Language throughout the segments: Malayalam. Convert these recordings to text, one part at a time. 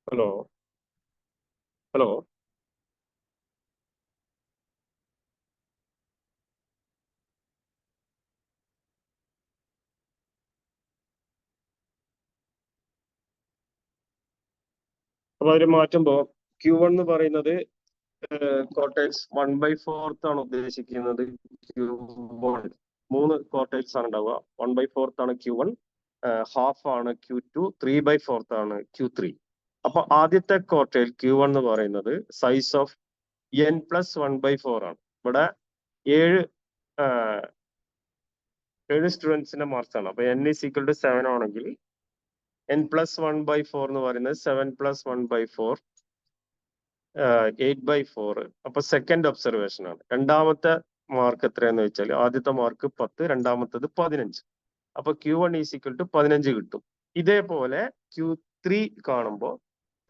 ഹലോ ഹലോ അപ്പൊ അതിൽ മാറ്റുമ്പോൾ Q1 എന്ന് പറയുന്നത് ക്വാർട്ടൈൽസ് 1/4 ആണ് ഉദ്ദേശിക്കുന്നത്. Q1 3 ക്വാർട്ടൈൽസ് ആണ് ഉണ്ടാവുക. 1/4 ആണ് Q1, ഹാഫ് ആണ് Q2, 3/4 ആണ് Q3. അപ്പൊ ആദ്യത്തെ ക്വാർട്ടൈൽ Q1 എന്ന് പറയുന്നത് സൈസ് ഓഫ് n+1/4 ആണ്. ഇവിടെ 7 സ്റ്റുഡൻസിന്റെ മാർക്സ് ആണ്. അപ്പൊ n=7 ആണെങ്കിൽ n+1/4 എന്ന് പറയുന്നത് 7+1/4 8/4. അപ്പൊ സെക്കൻഡ് ഒബ്സർവേഷൻ ആണ്. രണ്ടാമത്തെ മാർക്ക് എത്രയാന്ന് വെച്ചാൽ ആദ്യത്തെ മാർക്ക് 10, രണ്ടാമത്തത് 15. അപ്പൊ Q1 15 കിട്ടും. ഇതേപോലെ Q3 കാണുമ്പോൾ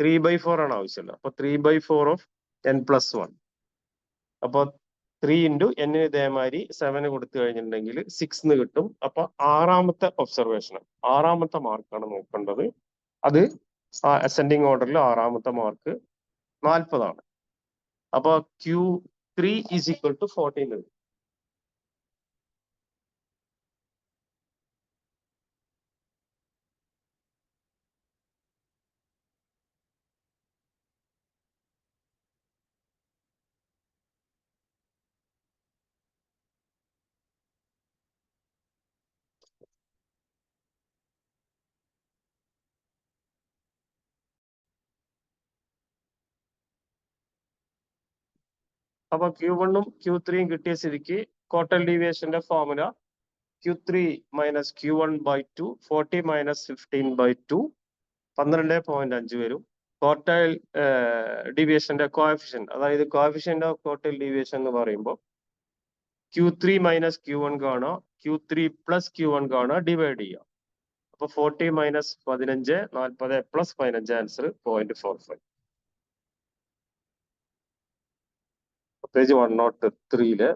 3/4 ആണ് ആവശ്യമുള്ളത്. അപ്പൊ 3/4 ഓഫ് n+1. അപ്പൊ 3 × n ഇതേമാതിരി 7 കൊടുത്തു കഴിഞ്ഞിട്ടുണ്ടെങ്കിൽ 6 കിട്ടും. അപ്പൊ ആറാമത്തെ ഒബ്സർവേഷൻ, ആറാമത്തെ മാർക്കാണ് നോക്കേണ്ടത്. അത് അസെൻഡിങ് ഓർഡറിൽ ആറാമത്തെ മാർക്ക് 40 ആണ്. അപ്പൊ Q3 = 14. അപ്പൊ Q1 ഉം Q3 ഉം കിട്ടിയ സ്ഥിതിക്ക് ക്വാർട്ടൽ ഡീവിയേഷന്റെ ഫോർമുല Q3 - Q1/2, 40 - 15/2, 12.5 വരും. ക്വാർട്ടൈൽ ഡീവിയേഷന്റെ കോഎഫിഷ്യന്റ്, അതായത് കോഎഫിഷ്യന്റ് ഓഫ് ക്വാർട്ടൈൽ ഡീവിയേഷൻ എന്ന് പറയുമ്പോൾ Q3 - Q1 കാണുക, Q3 + Q1 കാണുക, ഡിവൈഡ് ചെയ്യുക. അപ്പൊ 40 - 15, 40 + 15, ആൻസർ 0.45. പേജ് 103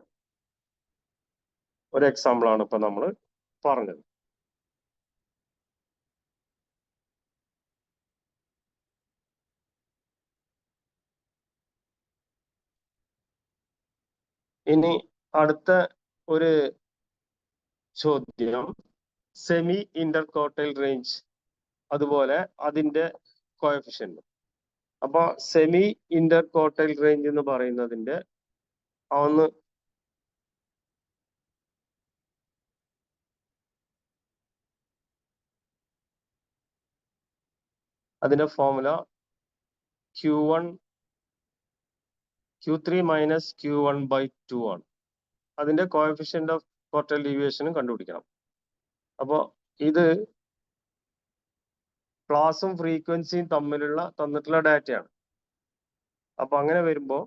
ഒരു എക്സാമ്പിൾ ആണ് ഇപ്പൊ നമ്മൾ പറഞ്ഞത്. ഇനി അടുത്ത ഒരു ചോദ്യം, സെമി ഇന്റർ ക്വാർട്ടൈൽ റേഞ്ച്, അതുപോലെ അതിന്റെ കോഎഫിഷ്യന്റ്. അപ്പൊ സെമി ഇന്റർ ക്വാർട്ടൈൽ റേഞ്ച് എന്ന് പറയുന്നതിന്റെ ഒന്ന് അതിന്റെ ഫോർമുല Q3 - Q1/2 ആണ്. അതിന്റെ കോഎഫിഷ്യന്റ് ഓഫ് ക്വാർട്ടൈൽ ഡീവിയേഷനും കണ്ടുപിടിക്കണം. അപ്പൊ ഇത് ക്ലാസും ഫ്രീക്വൻസിയും തന്നിട്ടുള്ള ഡാറ്റയാണ്. അപ്പൊ അങ്ങനെ വരുമ്പോ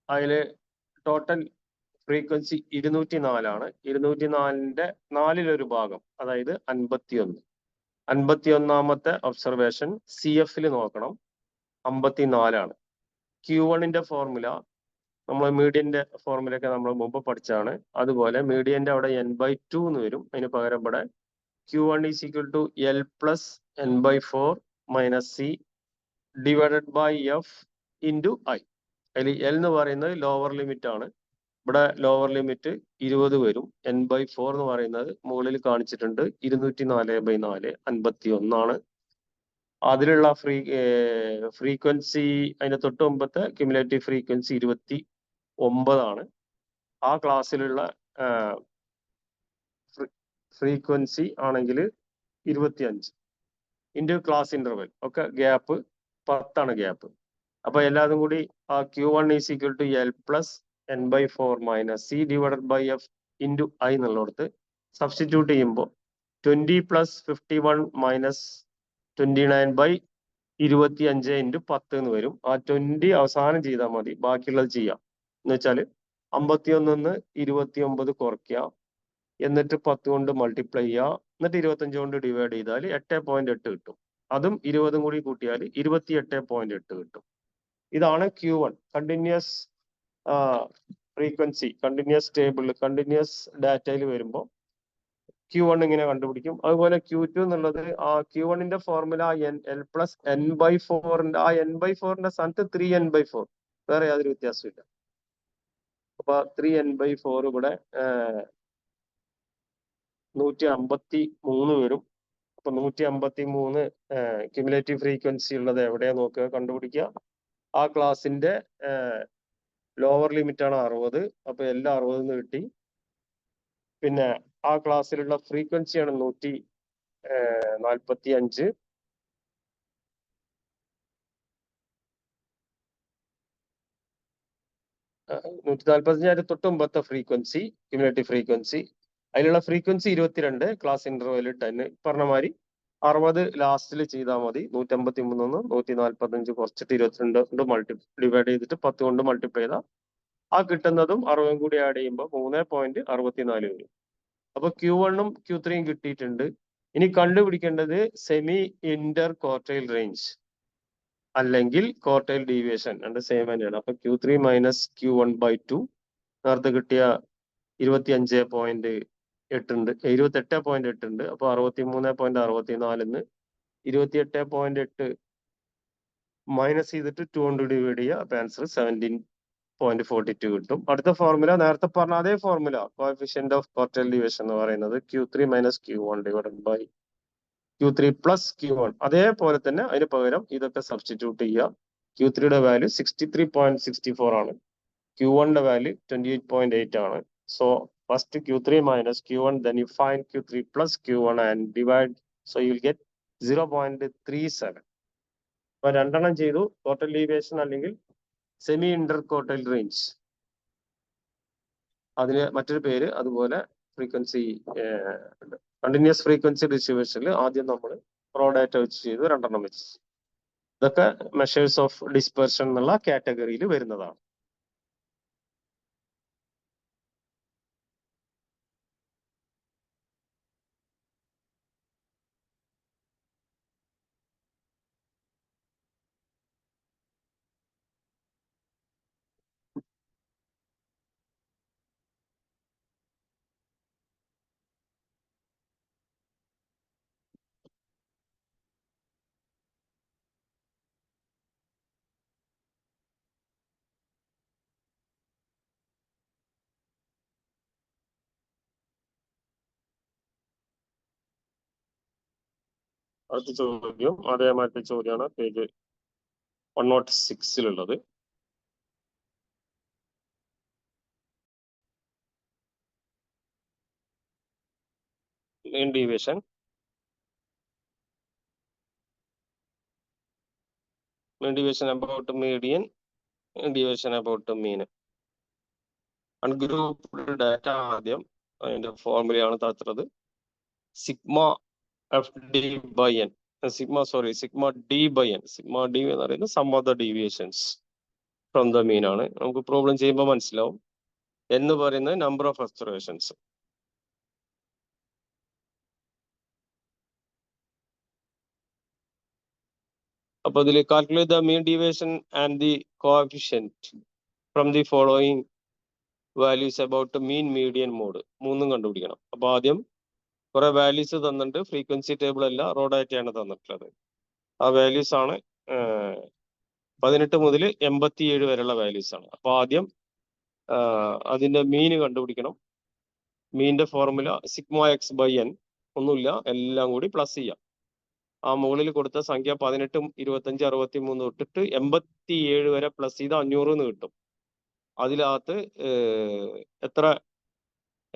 അതില് ടോട്ടൽ ഫ്രീക്വൻസി 204 ആണ്. 204ന്റെ 4 ഭാഗം, അതായത് 51. 51ാമത്തെ ഒബ്സർവേഷൻ CF നോക്കണം, 54 ആണ്. Q1ന്റെ ഫോർമുല നമ്മൾ മീഡിയന്റെ ഫോർമുലയൊക്കെ നമ്മൾ മുമ്പ് പഠിച്ചാണ്. അതുപോലെ മീഡിയന്റെ അവിടെ n/2 എന്ന് വരും. അതിന് പകരം ഇവിടെ Q1 = L + n/4 - C / F × I. അതിൽ L എന്ന് പറയുന്നത് ലോവർ ലിമിറ്റ് ആണ്. ഇവിടെ ലോവർ ലിമിറ്റ് 20 വരും. n/4 എന്ന് പറയുന്നത് മുകളിൽ കാണിച്ചിട്ടുണ്ട് 204/4, 51 ആണ്. അതിലുള്ള ഫ്രീക്വൻസി, അതിന്റെ തൊട്ട് മുമ്പത്തെ ക്യുമുലേറ്റീവ് ഫ്രീക്വൻസി 29 ആണ്. ആ ക്ലാസ്സിലുള്ള ഫ്രീക്വൻസി ആണെങ്കിൽ 25 ഇൻറ്റു ക്ലാസ് ഇന്റർവെൽ ഒക്കെ ഗ്യാപ്പ് 10 ആണ് ഗ്യാപ്പ്. അപ്പൊ എല്ലാതും കൂടി ആ Q1 = L + n/4 - C / F × I എന്നുള്ളിടത്ത് സബ്സ്റ്റിറ്റ്യൂട്ട് ചെയ്യുമ്പോൾ 20 + 51 - 29/25 × 10 എന്ന് വരും. ആ 20 അവസാനം ചെയ്താൽ മതി, ബാക്കിയുള്ളത് ചെയ്യാം. എന്ന് വെച്ചാൽ 51 29 കുറയ്ക്കുക, എന്നിട്ട് 10 കൊണ്ട് മൾട്ടിപ്ലൈ ചെയ്യുക, എന്നിട്ട് 25 കൊണ്ട് ഡിവൈഡ് ചെയ്താൽ 8.8 കിട്ടും. അതും 20 കൂടി കൂട്ടിയാൽ 28.8 കിട്ടും. ഇതാണ് Q1. Continuous frequency, continuous table, continuous ഡാറ്റയിൽ വരുമ്പോൾ Q1 ഇങ്ങനെ കണ്ടുപിടിക്കും. അതുപോലെ Q2 എന്നുള്ളത് ആ Q1ന്റെ ഫോർമുല L+N/4 ആ N/4 സ്ഥാനത്ത് 3N/4, വേറെ യാതൊരു വ്യത്യാസമില്ല. അപ്പൊ 3N/4 ഇവിടെ 153 വരും. അപ്പൊ 153 ക്യുമുലേറ്റീവ് ഫ്രീക്വൻസി ഉള്ളത് എവിടെയാ നോക്കുക, കണ്ടുപിടിക്കുക. ആ ക്ലാസിന്റെ ലോവർ ലിമിറ്റ് ആണ് 60. അപ്പൊ എല്ലാം 60 കിട്ടി. പിന്നെ ആ ക്ലാസ്സിലുള്ള ഫ്രീക്വൻസിയാണ് 145. അതിന്റെ തൊട്ട് മുമ്പത്തെ ഫ്രീക്വൻസി ക്യുമുലേറ്റീവ് ഫ്രീക്വൻസി, അതിലുള്ള ഫ്രീക്വൻസി 22, ക്ലാസ് ഇന്റർവെൽ 10. പറഞ്ഞ മാതിരി 60 ലാസ്റ്റിൽ ചെയ്താൽ മതി. 153 145 കുറച്ചിട്ട് 22 കൊണ്ട് ഡിവൈഡ് ചെയ്തിട്ട് 10 കൊണ്ട് മൾട്ടിപ്ലൈ ചെയ്താൽ ആ കിട്ടുന്നതും 60 കൂടി ആഡ് ചെയ്യുമ്പോൾ 3.64 വരും. അപ്പൊ Q1ഉം Q3യും കിട്ടിയിട്ടുണ്ട്. ഇനി കണ്ടുപിടിക്കേണ്ടത് സെമി ഇന്റർ ക്വാർട്ടൈൽ റേഞ്ച് അല്ലെങ്കിൽ ക്വാർട്ടൈൽ ഡീവിയേഷൻ. രണ്ട് സെയിം തന്നെയാണ്. അപ്പൊ Q3 - Q1/2 നേരത്തെ കിട്ടിയ 25.8 ഉണ്ട്, 28.8 ഉണ്ട്. അപ്പൊ 63.64 28.8 മൈനസ് ചെയ്തിട്ട് 2 കൊണ്ട് ഡിവൈഡ് ചെയ്യുക. അപ്പൊ ആൻസർ 17.42 കിട്ടും. അടുത്ത ഫോർമുല നേരത്തെ പറഞ്ഞ അതേ formula, coefficient of quartile deviation എന്ന് പറയുന്നത് Q3 - Q1 divided by Q3 + Q1. അതേപോലെ തന്നെ അതിന് പകരം ഇതൊക്കെ സബ്സ്റ്റിറ്റ്യൂട്ട് ചെയ്യുക. Q3യുടെ വാല്യൂ 63.64 ആണ്. Q1ന്റെ വാല്യൂ 28.8 ആണ്. So first Q3 - Q1, then you find Q3 + Q1 and divide. So you will get 0.37. അപ്പൊ രണ്ടെണ്ണം ചെയ്തു, ടോട്ടൽ ഡീവിയേഷൻ അല്ലെങ്കിൽ സെമി ഇന്റർ ക്വാർട്ടൈൽ റേഞ്ച്, അതിന് മറ്റൊരു പേര്. അതുപോലെ ഫ്രീക്വൻസി കണ്ടിന്യൂസ് ഫ്രീക്വൻസി ഡിസ്ട്രിബ്യൂഷനിൽ ആദ്യം നമ്മൾ റോ ഡാറ്റ വെച്ച് ചെയ്തു, രണ്ടെണ്ണം വെച്ച്. ഇതൊക്കെ മെഷേഴ്സ് ഓഫ് ഡിസ്പെർഷൻ എന്നുള്ള കാറ്റഗറിയിൽ വരുന്നതാണ്. അടുത്ത ചോദ്യം അതേമാതിരി ചോദ്യമാണ്, page 106 mean deviation. Mean deviation about median, deviation about the mean. Ungrouped data ആദ്യം അതിന്റെ ഫോർമുലയാണ് തന്നത്. Sigma D/N. Sigma D/N. Sigma D എന്ന് പറയുന്നത് sum of the deviations from the mean ആണ്. നമുക്ക് പ്രോബ്ലം ചെയ്യുമ്പോൾ മനസ്സിലാവും. എന്ന് പറയുന്നത് നമ്പർ ഓഫ് ഒബ്സർവേഷൻസ്. അപ്പൊ ഇതിൽ calculate the mean deviation and the coefficient from the following values about mean, median, mode, മൂന്നും കണ്ടുപിടിക്കണം. അപ്പൊ ആദ്യം കുറെ വാല്യൂസ് തന്നിട്ടുണ്ട്. ഫ്രീക്വൻസി ടേബിൾ അല്ല, റോ ഡാറ്റയാണ് തന്നിട്ടുള്ളത്. ആ വാല്യൂസ് ആണ് 18 മുതൽ 87 വരെയുള്ള വാല്യൂസ് ആണ്. അപ്പൊ ആദ്യം അതിന്റെ മീന് കണ്ടുപിടിക്കണം. മീനിന്റെ ഫോർമുല σx/n, ഒന്നുമില്ല, എല്ലാം കൂടി പ്ലസ് ചെയ്യാം. ആ മുകളിൽ കൊടുത്ത സംഖ്യ 18, 25, 63 തൊട്ടിട്ട് 87 വരെ പ്ലസ് ചെയ്ത് 500 എന്ന് കിട്ടും. അതിനകത്ത്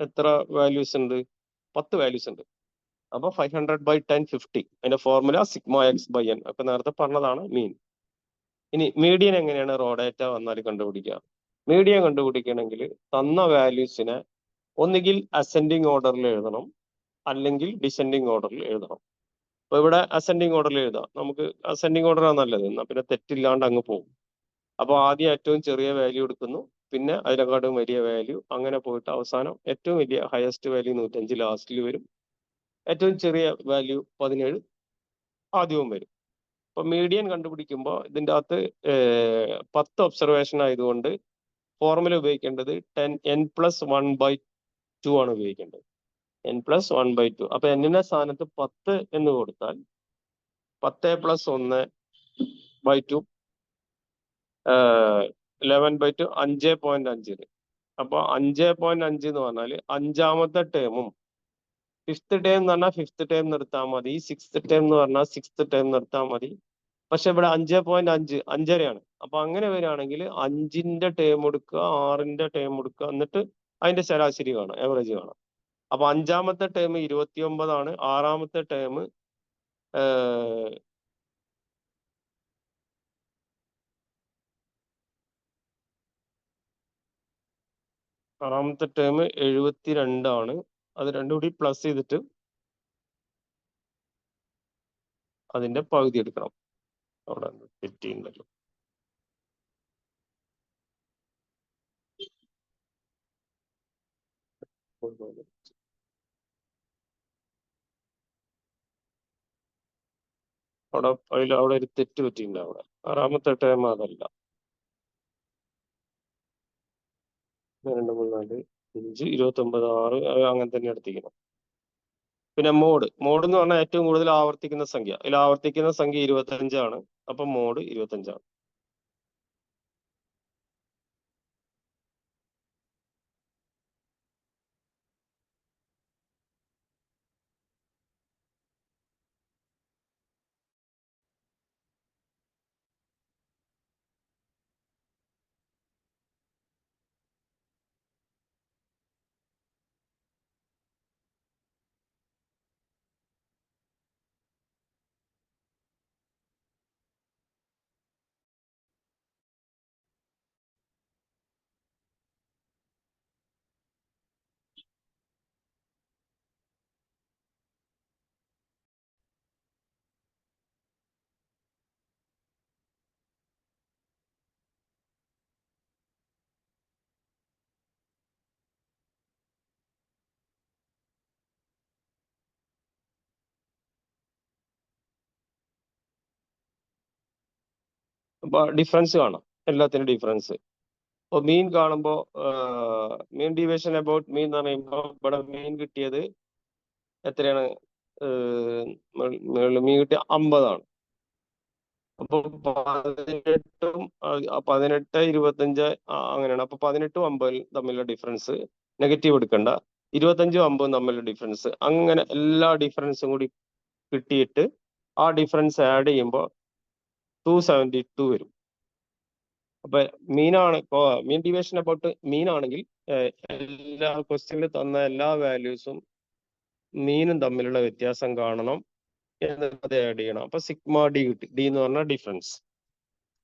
എത്ര വാല്യൂസ് ഉണ്ട്? 10 വാല്യൂസ് ഉണ്ട്. അപ്പൊ 500/10 50. അതിന്റെ ഫോർമുല σx/n. അപ്പൊ നേരത്തെ പറഞ്ഞതാണ് മീൻ. ഇനി മീഡിയൻ എങ്ങനെയാണ് റോ ഡാറ്റ വന്നാൽ കണ്ടുപിടിക്കുക? മീഡിയൻ കണ്ടുപിടിക്കണമെങ്കിൽ തന്ന വാല്യൂസിനെ ഒന്നുകിൽ അസെൻഡിങ് ഓർഡറിൽ എഴുതണം, അല്ലെങ്കിൽ ഡിസെൻഡിങ് ഓർഡറിൽ എഴുതണം. അപ്പൊ ഇവിടെ അസെൻഡിങ് ഓർഡറിൽ എഴുതാം. നമുക്ക് അസെൻഡിങ് ഓർഡറാണ് നല്ലത്, എന്നാൽ പിന്നെ തെറ്റില്ലാണ്ട് അങ്ങ് പോകും. അപ്പൊ ആദ്യം ഏറ്റവും ചെറിയ വാല്യൂ എടുക്കുന്നു, പിന്നെ അതിനെക്കാട്ടും വലിയ വാല്യൂ, അങ്ങനെ പോയിട്ട് അവസാനം ഏറ്റവും വലിയ ഹയസ്റ്റ് വാല്യൂ 105 ലാസ്റ്റിൽ വരും. ഏറ്റവും ചെറിയ വാല്യൂ 17 ആദ്യവും വരും. അപ്പൊ മീഡിയൻ കണ്ടുപിടിക്കുമ്പോൾ ഇതിൻ്റെ അകത്ത് 10 ഒബ്സർവേഷൻ ആയതുകൊണ്ട് ഫോർമുല ഉപയോഗിക്കേണ്ടത് N+1/2 ആണ് ഉപയോഗിക്കേണ്ടത്. n plus 1/2. അപ്പൊ എന്നിന്റെ സ്ഥാനത്ത് 10 എന്ന് കൊടുത്താൽ 10 പ്ലസ് 1/2 11/2 5.5. അപ്പൊ 5.5 എന്ന് പറഞ്ഞാൽ അഞ്ചാമത്തെ ടേമും, ഫിഫ്ത്ത് ടേം എന്ന് പറഞ്ഞാൽ ഫിഫ്ത്ത് ടേം നിർത്താൽ മതി, സിക്സ്ത് ടേം എന്ന് പറഞ്ഞാൽ സിക്സ്ത് ടേം നിർത്താൽ മതി. പക്ഷെ ഇവിടെ 5.5 അഞ്ചരയാണ്. അപ്പൊ അങ്ങനെ വരികയാണെങ്കിൽ 5ന്റെ ടേം എടുക്കുക, 6ന്റെ ടേം എടുക്കുക, എന്നിട്ട് അതിന്റെ ശരാശരി കാണാം, ആവറേജ് കാണാം. അപ്പൊ അഞ്ചാമത്തെ ടേം 29 ആറാമത്തെ ടേം 72 അത് രണ്ടും കൂടി പ്ലസ് ചെയ്തിട്ട് അതിന്റെ പകുതി എടുക്കണം. അവിടെ തെറ്റിയുണ്ടല്ലോ. അവിടെ ഒരു തെറ്റ് പറ്റിയിട്ടുണ്ട്. അവിടെ ആറാമത്തെ ടേം അതല്ല. 2, 3, 4, 5, 29, 6 അങ്ങനെ തന്നെ എടുത്തിരിക്കണം. പിന്നെ മോഡ് എന്ന് പറഞ്ഞാൽ ഏറ്റവും കൂടുതൽ ആവർത്തിക്കുന്ന സംഖ്യ. ഇതിൽ ആവർത്തിക്കുന്ന സംഖ്യ 25 അപ്പൊ മോഡ് 25. അപ്പൊ ഡിഫറൻസ് കാണാം, എല്ലാത്തിനും ഡിഫറൻസ്. ഇപ്പൊ മീൻ കാണുമ്പോ മീൻ ഡീവിയേഷൻ അബൌട്ട് മീൻ എന്ന് പറയുമ്പോ ഇവിടെ മീൻ കിട്ടിയത് എത്രയാണ്? മീൻ കിട്ടിയ 50. അപ്പൊ 18, 25 അങ്ങനെയാണ്. അപ്പൊ 18ഉം 50 തമ്മിലുള്ള ഡിഫറൻസ് നെഗറ്റീവ് എടുക്കണ്ട. 25ഉം 50ഉം തമ്മിലുള്ള ഡിഫറൻസ്, അങ്ങനെ എല്ലാ ഡിഫറൻസും കൂടി കിട്ടിയിട്ട് ആ ഡിഫറൻസ് ആഡ് ചെയ്യുമ്പോൾ 272 വരും. അപ്പൊ മീൻ ഡിവിയേഷൻ അബൌട്ട് മീനാണെങ്കിൽ എല്ലാ ക്വസ്റ്റ്യനിൽ തന്ന എല്ലാ വാല്യൂസും മീനും തമ്മിലുള്ള വ്യത്യാസം കാണണം എന്നത് ആഡ് ചെയ്യണം. അപ്പൊ സിഗ്മ ഡി കിട്ടി. ഡി എന്ന് പറഞ്ഞാൽ ഡിഫറൻസ്.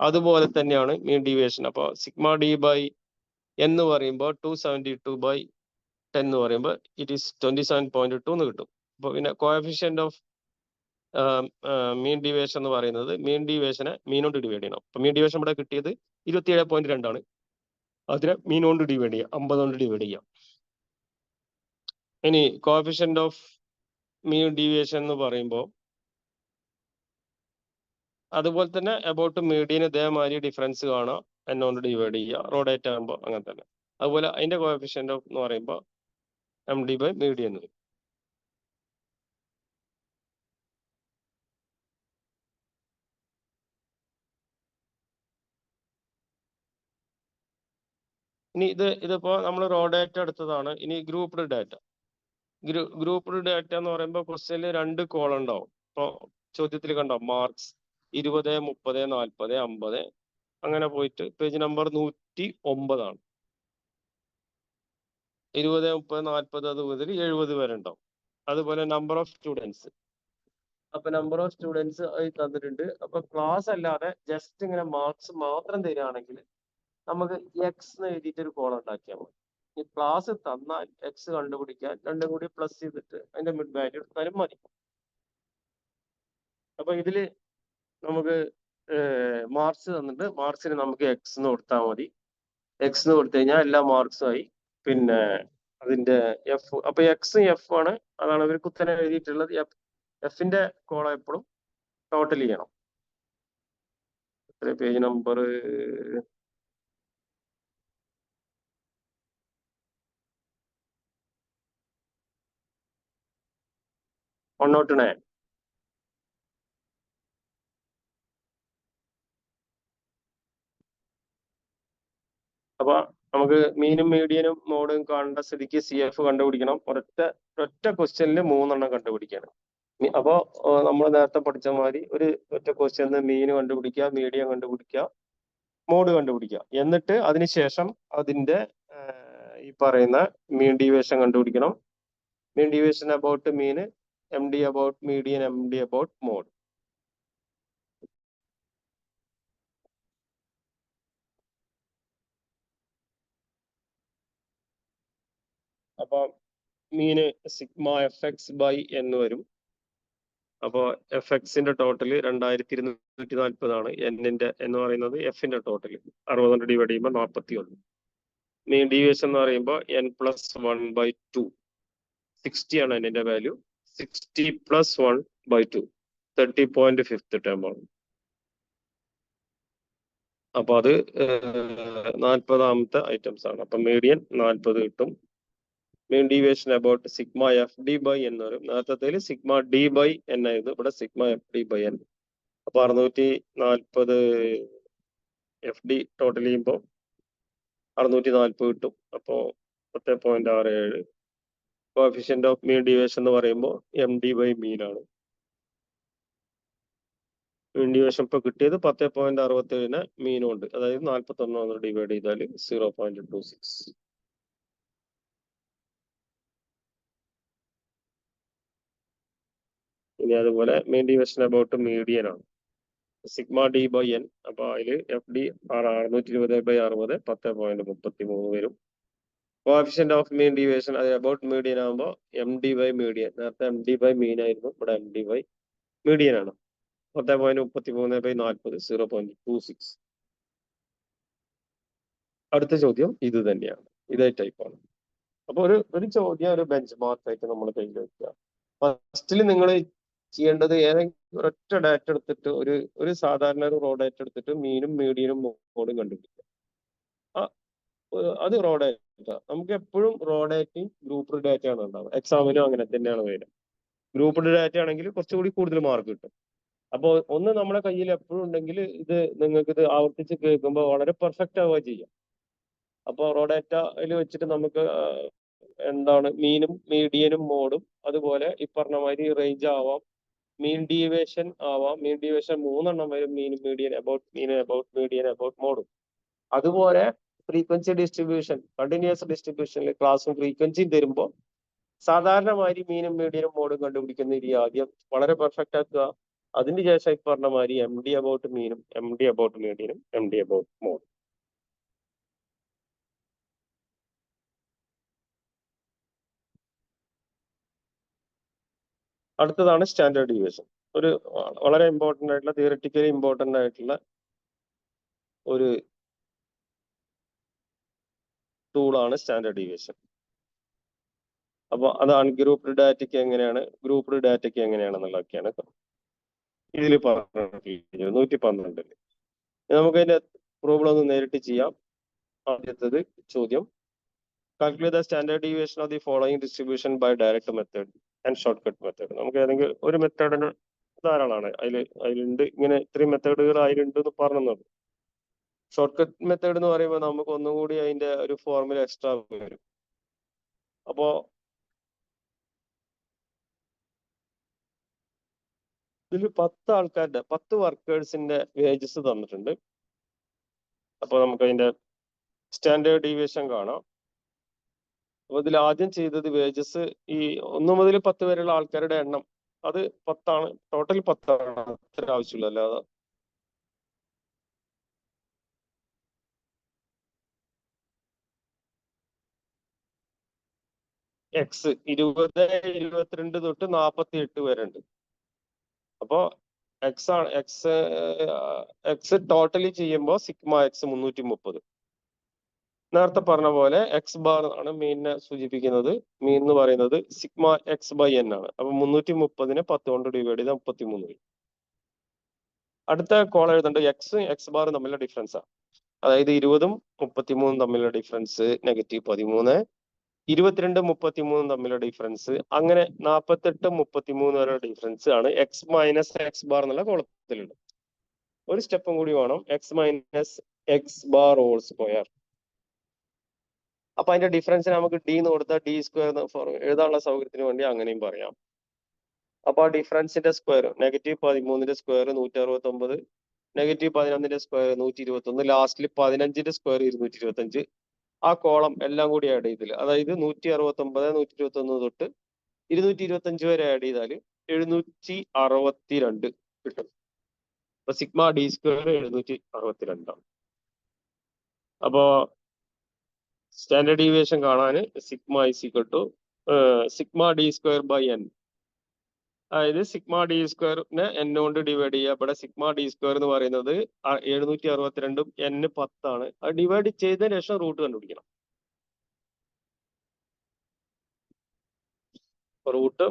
അതുപോലെ തന്നെയാണ് മീൻ ഡീവിയേഷൻ. അപ്പോൾ സിഗ്മ ഡി ബൈ എന്ന് പറയുമ്പോൾ 272/10 എന്ന് പറയുമ്പോൾ ഇറ്റ് ഈസ് 27.2 എന്ന് കിട്ടും. അപ്പോൾ പിന്നെ കോഎഫിഷ്യന്റ് ഓഫ് മീൻ ഡീവിയേഷൻ എന്ന് പറയുന്നത് മീൻ ഡീവിയേഷനെ മീനോണ്ട് ഡിവൈഡ് ചെയ്യണം. അപ്പൊ മീൻ ഡീവിയേഷൻ ഇവിടെ കിട്ടിയത് 27.2 അതിനെ മീനോണ്ട് ഡിവൈഡ് ചെയ്യാം, 50 കൊണ്ട് ഡിവൈഡ് ചെയ്യാം. ഇനി കോഎഫിഷ്യന്റ് ഓഫ് മീൻ ഡീവിയേഷൻ എന്ന് പറയുമ്പോൾ അതുപോലെ തന്നെ അബൌട്ട് മീഡിയന് ഇതേമാതിരി ഡിഫറൻസ് കാണാം, എന്നോണ്ട് ഡിവൈഡ് ചെയ്യുക, റോഡേറ്റ് ആകുമ്പോൾ അങ്ങനെ തന്നെ. അതുപോലെ അതിന്റെ കോഎഫിഷ്യന്റ് ഓഫ് എന്ന് പറയുമ്പോൾ MD/മീഡിയൻ എന്ന് വരും. ഇനി ഇതിപ്പോ നമ്മൾ റോഡേറ്റ എടുത്തതാണ്. ഇനി ഗ്രൂപ്പ്ഡ് ഡാറ്റ. ഗ്രൂപ്പ്ഡ് ഡാറ്റ എന്ന് പറയുമ്പോൾ ക്വസ്റ്റ്യനിൽ 2 കോളം ഉണ്ടാവും. ഇപ്പൊ ചോദ്യത്തിൽ കണ്ടോ, മാർക്സ് 20, 30, 40, 50 അങ്ങനെ പോയിട്ട് പേജ് നമ്പർ 109 20, 30, 40 അത് മുതൽ 70 വരെ ഉണ്ടാവും. അതുപോലെ നമ്പർ ഓഫ് സ്റ്റുഡൻസ്. അപ്പൊ നമ്പർ ഓഫ് സ്റ്റുഡൻസ് അത് തന്നിട്ടുണ്ട്. അപ്പൊ ക്ലാസ് അല്ലാതെ ജസ്റ്റ് ഇങ്ങനെ മാർക്സ് മാത്രം തരികയാണെങ്കിൽ നമുക്ക് എക്സ് എന്ന് എഴുതിയിട്ട് ഒരു കോളം ഉണ്ടാക്കിയാൽ മതി. ഈ ക്ലാസ് തന്നാൽ എക്സ് കണ്ടുപിടിക്കാൻ രണ്ടും കൂടി പ്ലസ് ചെയ്തിട്ട് അതിന്റെ മിഡ് വാല്യൂ എടുത്താലും മതി. അപ്പൊ ഇതില് നമുക്ക് മാർക്സ് തന്നിട്ട് മാർക്സിന് നമുക്ക് എക്സ് എന്ന് കൊടുത്താൽ മതി. എക്സ് എന്ന് കൊടുത്തു കഴിഞ്ഞാൽ എല്ലാ മാർക്സും ആയി. പിന്നെ അതിന്റെ എഫ്, അപ്പൊ എക്സ് എഫ് ആണ്, അതാണ് ഇവർ കുത്തനെ എഴുതിയിട്ടുള്ളത്. എഫിന്റെ കോളം എപ്പോഴും ടോട്ടൽ ചെയ്യണം. Page number 109. അപ്പൊ നമുക്ക് മീനും മീഡിയനും മോഡും കാണേണ്ട സ്ഥിതിക്ക് CF കണ്ടുപിടിക്കണം. ഒറ്റ ക്വസ്റ്റ്യനിൽ 3 കണ്ടുപിടിക്കാണ്. അപ്പോ നമ്മൾ നേരത്തെ പഠിച്ച മാതിരി ഒറ്റ ക്വസ്റ്റ്യനിൽ മീൻ കണ്ടുപിടിക്കുക, മീഡിയം കണ്ടുപിടിക്കുക, മോഡ് കണ്ടുപിടിക്കുക. എന്നിട്ട് അതിനുശേഷം അതിന്റെ ഈ പറയുന്ന മീൻ ഡീവിയേഷൻ കണ്ടുപിടിക്കണം. Mean deviation about mean, MD about median, MD about mode. അപ്പൊ mean sigma FX by N വരും. അപ്പോ FXന്റെ ടോട്ടൽ 2240 N-ന്റെ എന്ന് പറയുന്നത് F-ന്റെ ടോട്ടൽ 60 കൊണ്ട് ഡിവൈഡ് ചെയ്യുമ്പോൾ 41. മീൻ ഡീവിയേഷൻ എന്ന് പറയുമ്പോൾ N+1/2 60 ആണ് N-ന്റെ വാല്യൂ. 60 + 1/2 30.5 ടേം ആണ്. അപ്പൊ അത് 40ാമത്തെ ഐറ്റംസ് ആണ്. അപ്പൊ മീഡിയൻ 40 കിട്ടും. Mean deviation about sigma FD by N വരും. നേരത്തെ സിഗ്മ D ബൈ N ആയിരുന്നു, ഇവിടെ സിഗ്മ FD ബൈ N. അപ്പൊ 640 FD ടോട്ടൽ ചെയ്യുമ്പോൾ 640 കിട്ടും. അപ്പോ 10.67. കോഎഫിഷ്യന്റ് ഓഫ് മീൻ ഡീവിയേഷൻ എന്ന് പറയുമ്പോൾ MD ബൈ മീൻ ആണ്. മീൻ ഡീവിയേഷൻ ഇപ്പൊ കിട്ടിയത് 10.67 മീനും ഉണ്ട്. അതായത് 41 ഡിവൈഡ് ചെയ്താൽ 0.26. ഇനി അതുപോലെ മീൻ ഡീവിയേഷൻ അബൌട്ട് മീഡിയൻ ആണ്. Sigma D by N. അപ്പൊ അതില് FD 620/60 10.33 വരും. കോഎഫിഷ്യന്റ് ഓഫ് മീൻ ഡീവിയേഷൻ അത് അബൌട്ട് മീഡിയൻ ആകുമ്പോൾ MD ബൈ മീഡിയൻ. നേരത്തെ MD ബൈ മീൻ ആയിരുന്നു, ഇവിടെ MD ബൈ മീഡിയൻ ആണ്. 10.33/40 0.26. അടുത്ത ചോദ്യം ഇത് തന്നെയാണ്, ഇതേ ടൈപ്പാണ്. അപ്പൊ ഒരു ചോദ്യം ഒരു ബെഞ്ച് മാർക്ക് ആയിട്ട് നമ്മൾ കയ്യിൽ വെക്കുക. ഫസ്റ്റിൽ നിങ്ങൾ ചെയ്യേണ്ടത് ഏതെങ്കിലും ഒരൊറ്റ ഡാറ്റ എടുത്തിട്ട് ഒരു സാധാരണ ഒരു റോ ഡാറ്റ എടുത്തിട്ട് മീനും മീഡിയനും മോഡും കണ്ടുപിടിക്കുക. അത് റോ ഡാറ്റ. നമുക്ക് എപ്പോഴും റോ ഡാറ്റയും ഗ്രൂപ്പ് ഡാറ്റ ആണ് ഉണ്ടാവുക. എക്സാമിനും അങ്ങനെ തന്നെയാണ് വരിക. ഗ്രൂപ്പ് ഡാറ്റ ആണെങ്കിൽ കുറച്ചുകൂടി കൂടുതൽ മാർക്ക് കിട്ടും. അപ്പോൾ ഒന്ന് നമ്മുടെ കയ്യിൽ എപ്പോഴും ഉണ്ടെങ്കിൽ ഇത് നിങ്ങൾക്ക് ഇത് ആവർത്തിച്ച് കേൾക്കുമ്പോൾ വളരെ പെർഫെക്റ്റ് ആവുക ചെയ്യാം. അപ്പോൾ റോ ഡാറ്റയിൽ വെച്ചിട്ട് നമുക്ക് എന്താണ് മീനും മീഡിയനും മോഡും, അതുപോലെ ഈ പറഞ്ഞ മാതിരി റേഞ്ച് ആവാം, മീൻ ഡീവിയേഷൻ ആവാം. മീൻ ഡീവിയേഷൻ 3 വരും: mean, median, about mean, about median, about മോഡും. അതുപോലെ ഫ്രീക്വൻസി ഡിസ്ട്രിബ്യൂഷൻ, കണ്ടിന്യൂസ് ഡിസ്ട്രിബ്യൂഷനിൽ ക്ലാസ്സും ഫ്രീക്വൻസിയും തരുമ്പോൾ സാധാരണ മാതിരി മീനും മീഡിയനും മോഡും കണ്ടുപിടിക്കുന്ന രീതി ആദ്യം വളരെ പെർഫെക്റ്റ് ആക്കുക. അതിന് ശേഷം ഈ പറഞ്ഞ മാതിരി MD അബൌട്ട് മീനും, MD അബൌട്ട് മീഡിയനും, MD അബൌട്ട് മോഡും. അടുത്തതാണ് സ്റ്റാൻഡേർഡ് ഡീവിയേഷൻ. ഒരു വളരെ ഇമ്പോർട്ടൻ്റ് ആയിട്ടുള്ള, തിയററ്റിക്കലി ഇമ്പോർട്ടൻ്റ് ആയിട്ടുള്ള ഒരു ടൂളാണ് സ്റ്റാൻഡേർഡ് ഡീവിയേഷൻ. അപ്പൊ അത് അൺഗ്രൂപ്പ്ഡ് ഡാറ്റയ്ക്ക് എങ്ങനെയാണ്, ഗ്രൂപ്പ്ഡ് ഡാറ്റയ്ക്ക് എങ്ങനെയാണെന്നുള്ളതൊക്കെയാണ് ഇതിൽ പറഞ്ഞിട്ടുള്ളത് 112. നമുക്ക് അതിന്റെ പ്രോബ്ലം ഒന്ന് നേരിട്ട് ചെയ്യാം. ആദ്യത്തേത് ചോദ്യം: calculate the standard deviation of the following distribution by direct method and short cut method. നമുക്ക് ഏതെങ്കിലും ഒരു മെത്തേഡിന് ധാരാളമാണ്, അതിലുണ്ട് ഇങ്ങനെ ഇത്രയും മെത്തേഡുകൾ അതിലുണ്ട് എന്ന് പറഞ്ഞത്. ഷോർട്ട് കട്ട് മെത്തേഡ് എന്ന് പറയുമ്പോൾ നമുക്ക് ഒന്നുകൂടി അതിന്റെ ഒരു ഫോർമുല എക്സ്ട്രാ വരും. അപ്പോ ഇതിൽ 10 ആൾക്കാരുടെ 10 വർക്കേഴ്സിന്റെ വേജസ് തന്നിട്ടുണ്ട്. അപ്പൊ നമുക്ക് അതിന്റെ സ്റ്റാൻഡേർഡ് ഡീവിയേഷൻ കാണാം. അപ്പൊ ഇതിൽ ആദ്യം ചെയ്തത് വേജസ്, ഈ 1 മുതൽ 10 വരെയുള്ള ആൾക്കാരുടെ എണ്ണം അത് 10 ആണ്. ടോട്ടൽ 10 ആണ്, അത്ര ആവശ്യമില്ല. അല്ലാതെ എക്സ് 20, 22 തൊട്ട് 48 വരെ ഉണ്ട്. അപ്പോ എക്സ് ആണ്, എക്സ് ടോട്ടലി ചെയ്യുമ്പോൾ സിഗ്മ എക്സ് 330. നേരത്തെ പറഞ്ഞ പോലെ എക്സ് ബാർ ആണ് മീനിനെ സൂചിപ്പിക്കുന്നത്. മീൻ എന്ന് പറയുന്നത് സിഗ്മ എക്സ് ബൈ N ആണ്. അപ്പൊ 330നെ 10 കൊണ്ട് ഡിവൈഡ് ചെയ്താൽ 33. അടുത്ത കോളം എഴുതേണ്ടത് എക്സ് ബാർ തമ്മിലുള്ള ഡിഫറൻസ് ആണ്. അതായത് 20ഉം 33 തമ്മിലുള്ള ഡിഫറൻസ് -13. 22 33 തമ്മിലുള്ള ഡിഫറൻസ്, അങ്ങനെ 48 33 വരെ ഡിഫറൻസ് ആണ് എക്സ് മൈനസ് എക്സ് ബാർ എന്നുള്ള കോളത്തിലുണ്ട്. ഒരു സ്റ്റെപ്പും കൂടി വേണം, X minus X bar whole square. അപ്പൊ അതിന്റെ ഡിഫറൻസ് നമുക്ക് ഡി എന്ന് കൊടുത്താൽ ഡി സ്ക്വയർ എഴുതാനുള്ള സൗകര്യത്തിന് വേണ്ടി അങ്ങനെയും പറയാം. അപ്പൊ ആ ഡിഫറൻസിന്റെ സ്ക്വയർ -13ന്റെ സ്ക്വയർ 169, -11ന്റെ സ്ക്വയർ 121, ലാസ്റ്റിൽ 15ന്റെ സ്ക്വയർ 225. ആ കോളം എല്ലാം കൂടി ആഡ് ചെയ്തില്ല, അതായത് 169 121 തൊട്ട് 225 വരെ ആഡ് ചെയ്താൽ 762 കിട്ടും. അപ്പൊ സിഗ്മ ഡി സ്ക്വയർ 762 ആണ്. അപ്പോ സ്റ്റാൻഡേർഡ് ഡീവിയേഷൻ കാണാൻ sigma is equal to sigma D square by N, അതായത് സിഗ്മ ഡി സ്ക്വയറിനെ എൻ കൊണ്ട് ഡിവൈഡ് ചെയ്യുക. ഇവിടെ സിഗ്മ ഡി സ്ക്വയർ എന്ന് പറയുന്നത് 762 n 10 ആണ്. അത് ഡിവൈഡ് ചെയ്തതിന് ശേഷം റൂട്ട് കണ്ടുപിടിക്കണം. റൂട്ട്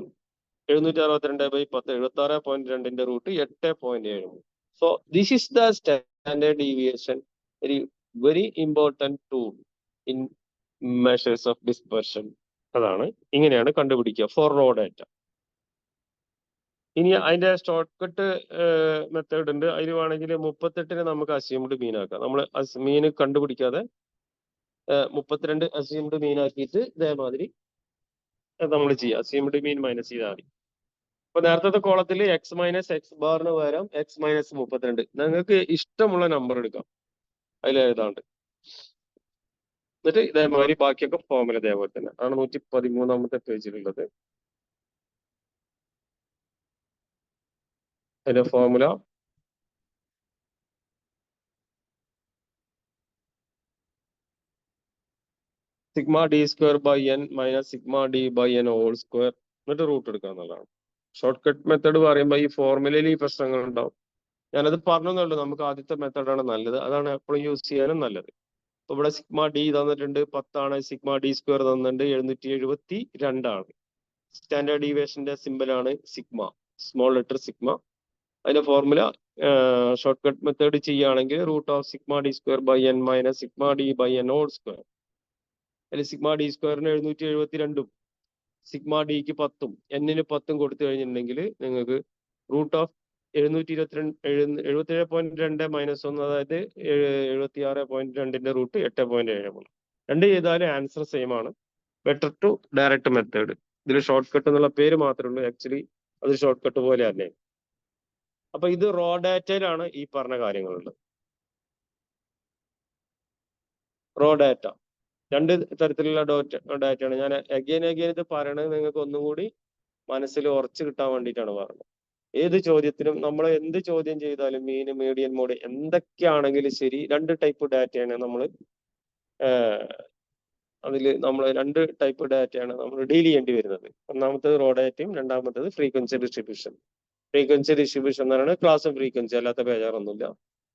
762/10 76.2ന്റെ root 8.7. So this is the standard deviation, very important tool in measures of dispersion. അതാണ്, ഇങ്ങനെയാണ് കണ്ടുപിടിക്കുക ഫോർ റോ ഡാറ്റ. ഇനി അതിന്റെ ഷോർട്ട് കട്ട് മെത്തേഡ് ഉണ്ട്. അതിൽ വേണമെങ്കിൽ 38 നമുക്ക് അസ്യൂംഡ് മീൻ ആക്കാം. നമ്മൾ മീൻ കണ്ടുപിടിക്കാതെ 32 അസ്യൂംഡ് മീൻ ആക്കിയിട്ട് ഇതേമാതിരി നമ്മൾ ചെയ്യുക. അസ്യൂംഡ് മീൻ മൈനസ് ചെയ്താൽ മതി. അപ്പൊ നേരത്തെ കോളത്തിൽ എക്സ് മൈനസ് എക്സ് ബാറിന് പകരം എക്സ് മൈനസ് 32, നിങ്ങൾക്ക് ഇഷ്ടമുള്ള നമ്പർ എടുക്കാം അതിൽ എഴുതാണ്ട്. എന്നിട്ട് ഇതേമാതിരി ബാക്കിയൊക്കെ ഫോർമുല ഇതേപോലെ തന്നെ ആണ് 113ാമത്തെ പേജിലുള്ളത്. അതിന്റെ formula sigma D square by N minus sigma D by N whole square, എന്നിട്ട് റൂട്ട് എടുക്കുക എന്നുള്ളതാണ്. ഷോർട്ട് കട്ട് മെത്തേഡ് പറയുമ്പോൾ ഈ ഫോർമുലയിൽ ഈ പ്രശ്നങ്ങൾ ഉണ്ടാവും. ഞാനത് പറഞ്ഞെന്നുള്ളൂ, നമുക്ക് ആദ്യത്തെ മെത്തേഡാണ് നല്ലത്, അതാണ് എപ്പോഴും യൂസ് ചെയ്യാനും നല്ലത്. അപ്പൊ ഇവിടെ സിഗ്മ ഡി തന്നിട്ടുണ്ട് 10 ആണ്, സിഗ്മ ഡി സ്ക്വയർ തന്നിട്ടുണ്ട് 772 ആണ്. സ്റ്റാൻഡേർഡ് ഡീവിയേഷന്റെ സിമ്പിൾ ആണ് സിഗ്മ, സ്മോൾ ലെറ്റർ സിഗ്മ. അതിന്റെ ഫോർമുല ഷോർട്ട് കട്ട് മെത്തേഡ് ചെയ്യുകയാണെങ്കിൽ root of sigma D square by N minus sigma D by N whole square. അതിൽ സിഗ്മ ഡി സ്ക്വയറിന് 772, സിഗ്മ ഡിക്ക് 10, എന്നിന് 10 കൊടുത്തു കഴിഞ്ഞിട്ടുണ്ടെങ്കിൽ നിങ്ങൾക്ക് റൂട്ട് ഓഫ് 77.2 മൈനസ് 1, അതായത് 76.2ന്റെ റൂട്ട് 8.7. രണ്ട് ചെയ്താലും ആൻസർ സെയിം ആണ്. Better to direct method. ഇതിൽ ഷോർട്ട് കട്ട് എന്നുള്ള പേര് മാത്രമേ ഉള്ളൂ, ആക്ച്വലി അത് ഷോർട്ട് കട്ട് പോലെ അല്ലേ. അപ്പൊ ഇത് റോ ഡാറ്റയിലാണ് ഈ പറഞ്ഞ കാര്യങ്ങളുള്ളത്. റോ ഡാറ്റ രണ്ട് തരത്തിലുള്ള ഡാറ്റയാണ്. ഞാൻ അഗൈൻ ഇത് പറയണത് നിങ്ങൾക്ക് ഒന്നും കൂടി മനസ്സിൽ ഉറച്ചു കിട്ടാൻ വേണ്ടിയിട്ടാണ് പറഞ്ഞത്. ഏത് ചോദ്യത്തിനും നമ്മൾ എന്ത് ചോദ്യം ചെയ്താലും മീൻ, മീഡിയൻ, മോഡ് എന്തൊക്കെയാണെങ്കിലും ശരി, രണ്ട് ടൈപ്പ് ഡാറ്റയാണ് നമ്മൾ രണ്ട് ടൈപ്പ് ഡാറ്റയാണ് നമ്മൾ ഡീൽ ചെയ്യേണ്ടി വരുന്നത്. ഒന്നാമത്തേത് റോ ഡാറ്റയും രണ്ടാമത്തേത് ഫ്രീക്വൻസി ഡിസ്ട്രിബ്യൂഷൻ. ഫ്രീക്വൻസി ഡിസ്ട്രിബ്യൂഷൻ എന്ന് പറയുന്നത് ക്ലാസ് ഫ്രീക്വൻസി, അല്ലാത്ത ബേജാറൊന്നുമില്ല.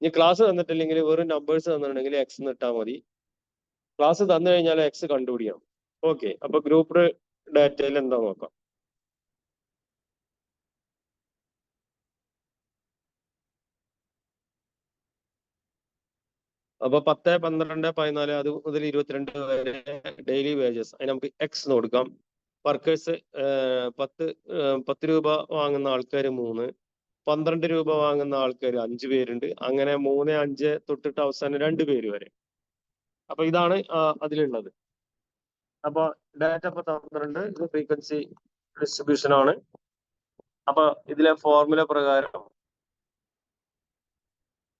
ഇനി ക്ലാസ് തന്നിട്ടില്ലെങ്കിൽ വെറും നമ്പേഴ്സ് തന്നിട്ടുണ്ടെങ്കിൽ എക്സ് ഇട്ടാൽ മതി. ക്ലാസ് തന്നു കഴിഞ്ഞാൽ എക്സ് കണ്ടുപിടിക്കണം. ഓക്കെ, അപ്പൊ ഗ്രൂപ്പ് ഡാറ്റയിൽ എന്താ നോക്കാം. അപ്പൊ 10, 12, 14 അത് മുതൽ 22 വരെ ഡെയിലി വേജസ്, അതിന് നമുക്ക് എക്സ് എന്ന് കൊടുക്കാം. വർക്കേഴ്സ് 10 രൂപ വാങ്ങുന്ന ആൾക്കാർ 3, 12 രൂപ വാങ്ങുന്ന ആൾക്കാർ 5 പേരുണ്ട്. അങ്ങനെ 3, 5 തൊട്ടിട്ട് അവസാനം 2 പേര് വരെ. അപ്പൊ ഇതാണ് അതിലുള്ളത്. അപ്പൊ ഡാറ്റ ഇപ്പൊ 12, ഇത് ഫ്രീക്വൻസി ഡിസ്ട്രിബ്യൂഷൻ ആണ്. അപ്പൊ ഇതിലെ ഫോർമുല പ്രകാരം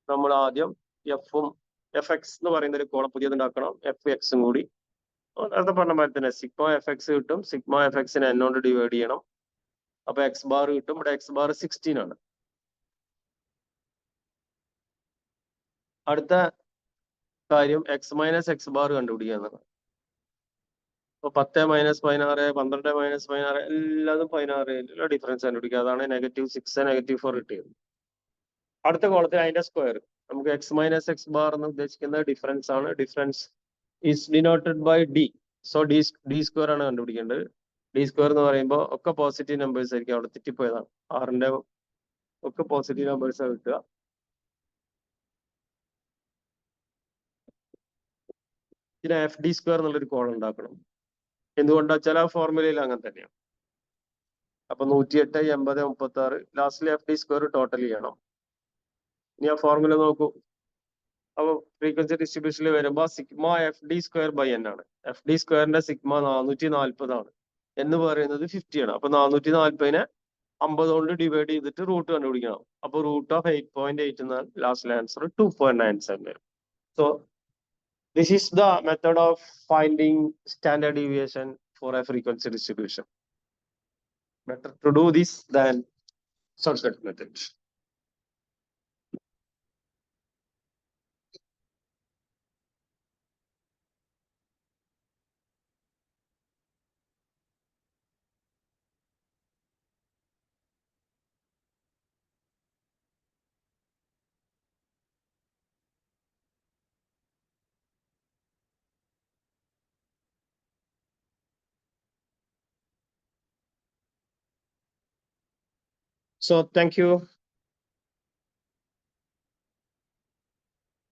നമ്മൾ ആദ്യം എഫ് എക്സ് എന്ന് പറയുന്ന ഒരു കോളം പുതിയത് ഉണ്ടാക്കണം. എഫ് എക്സും കൂടി നേരത്തെ പറഞ്ഞ മാതിരി തന്നെ സിഗ്മ എഫ് എക്സ് കിട്ടും. സിഗ്മ എഫ് എക്സിനെ n കൊണ്ട് ഡിവൈഡ് ചെയ്യണം. അപ്പൊ എക്സ് ബാർ കിട്ടും. ഇവിടെ എക്സ് ബാർ 16 ആണ്. അടുത്ത കാര്യം എക്സ് മൈനസ് എക്സ് ബാർ കണ്ടുപിടിക്കുക എന്നതാണ്. അപ്പൊ 10 മൈനസ് 16, 12 മൈനസ് 16, എല്ലാതും 16 ഡിഫറൻസ് കണ്ടുപിടിക്കുക. അതാണ് -6, -4 കിട്ടിയത്. അടുത്ത കോളത്തിൽ അതിന്റെ സ്ക്വയർ, നമുക്ക് എക്സ് മൈനസ് എക്സ് ബാർ എന്ന് ഉദ്ദേശിക്കുന്ന ഡിഫറൻസ് ആണ്. Difference is denoted by D. So D square ആണ് കണ്ടുപിടിക്കേണ്ടത്. ഡി സ്ക്വയർ എന്ന് പറയുമ്പോൾ ഒക്കെ പോസിറ്റീവ് നമ്പേഴ്സ് ആയിരിക്കും. അവിടെ തെറ്റിപ്പോയതാണ്. 6ന്റെ ഒക്കെ പോസിറ്റീവ് നമ്പേഴ്സ് കിട്ടുക. പിന്നെ എഫ് ഡി സ്ക്വയർ എന്നുള്ളൊരു കോളം ഉണ്ടാക്കണം. എന്തുകൊണ്ടാ വെച്ചാൽ ആ ഫോർമുലയിൽ അങ്ങനെ തന്നെയാണ്. അപ്പൊ 108, 80, 36 ലാസ്റ്റിൽ FD സ്ക്വയർ ടോട്ടൽ ചെയ്യണം. ഇനി ആ ഫോർമുല നോക്കൂ. അപ്പൊ ഫ്രീക്വൻസി ഡിസ്ട്രിബ്യൂഷനിൽ വരുമ്പോ sigma FD square by N ആണ്. FD സ്ക്വയറിന്റെ സിഗ്മ 440 ആണ്. എന്ന് പറയുന്നത് 50 ആണ്. അപ്പൊ 440നെ 50 കൊണ്ട് ഡിവൈഡ് ചെയ്തിട്ട് റൂട്ട് കണ്ടുപിടിക്കണം. അപ്പൊ റൂട്ട് ഓഫ് 8.8 എന്നാൽ ലാസ്റ്റ് ആൻസർ 2.97 വരും. So this is the method of finding standard deviation for a frequency distribution. Better to do this than shortcut method. So thank you